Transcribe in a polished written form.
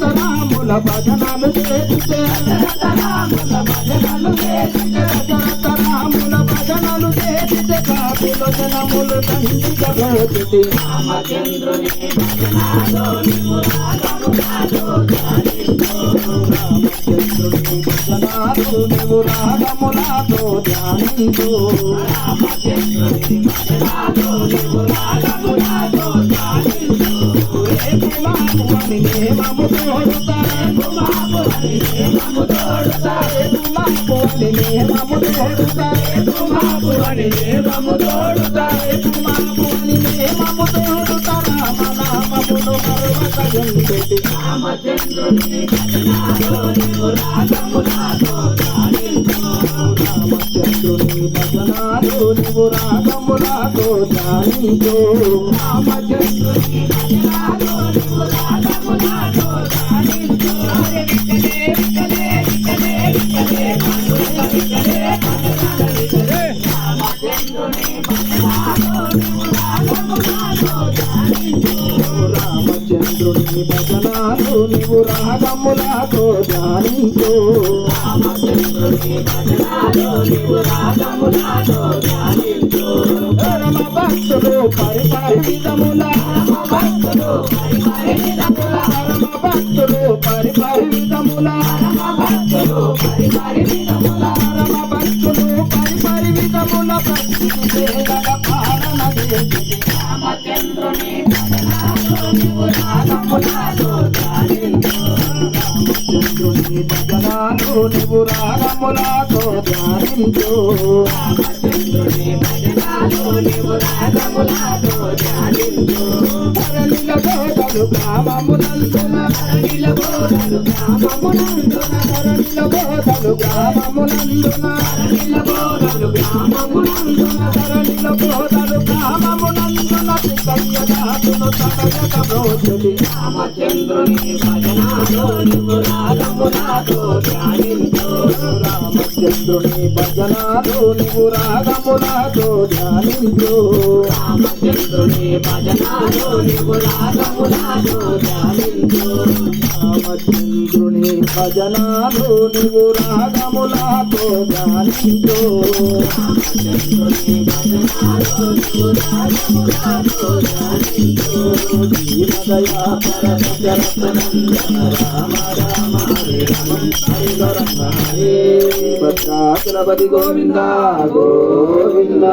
రాముల భజనలు చేస్తే రాముల భజనలు చేస్తే రాముల భజనలు చేస్తే కాపుల జనములు తండ్రిగా బ్రోచితి రామచంద్రుని భజనాలో నీవు రాగములాతో రామచంద్రుని భజనాలు నీవు రాగములాతో ధ్యానించు రామచంద్రుని భజనాలో నీవు రాగములాతో ధ్యానించు కుమాపుని నేమము తోడుతారే కుమాపుని నేమము తోడుతారే కుమాపుని నేమము తోడుతారే కుమాపుని నేమము తోడుతారే కుమాపుని నేమము తోడుతారా నామమును మరువక జంపెటి రామచంద్రుని భజనాలో నీవు రాగములాతో ధ్యానించు రామచంద్రుని భజనాలో నీవు రాగములాతో ధ్యానించు రామచంద్రుని భజనాలో నీవు రాగములాతో ధ్యానించు వికలే వికలే వికలే వికలే వికలే వికలే రామచంద్రుని భజనాలో నీవు రాగములాతో ధ్యానించు రామచంద్రుని భజనాలు నీవు రాగములాతో ధ్యానించు రామచంద్రుని భజనాలు నీవు రాగములాతో ధ్యానించు రమ భక్తులు పరిపరి విధముల రమ భక్తులు పరిపరి విధముల రమ భక్తులు పరిపరి విధముల రమ భక్తులు పరిపరి విధముల రమ భక్తులు పరిపరి విధముల భక్తి సేవల పాలన చేసి రామచంద్రుని భజనాలు నీవు రాగములాతో ధ్యానించు రామచంద్రుని భజనాలు నీవు రాగములాతో ధ్యానించు రామచంద్రుని భజనాలు నీవు రాగములాతో ధ్యానించు ధరణిల బోధలు గ్రామమునందున ధరణిల బోధలు గ్రామమునందున ధరణిల బోధలు గ్రామమునందున ధరణిల బోధలు గ్రామమునందున ధరణిల బోధలు గ్రామమునందున కయ్యదాతును తడగక బ్రోచుడి రామచంద్రుని భజనాలో నీవు రాగములాతో ధ్యానించు రామచంద్రుని భజనాలో నీవు రాగములాతో ధ్యానించు రామచంద్రుని భజనాలో నీవు రాగములాతో ధ్యానించు రామచంద్రుని భజనాలో నీవు రాగములాతో ధ్యానించు రామచంద్రుని భజనాలో నీవు రాగములాతో ధ్యానించు దీనదయా పరమచరతనందన రామ రామ హరే రామ హరి రామ హరే భద్రాచలపతి గోవింద గోవింద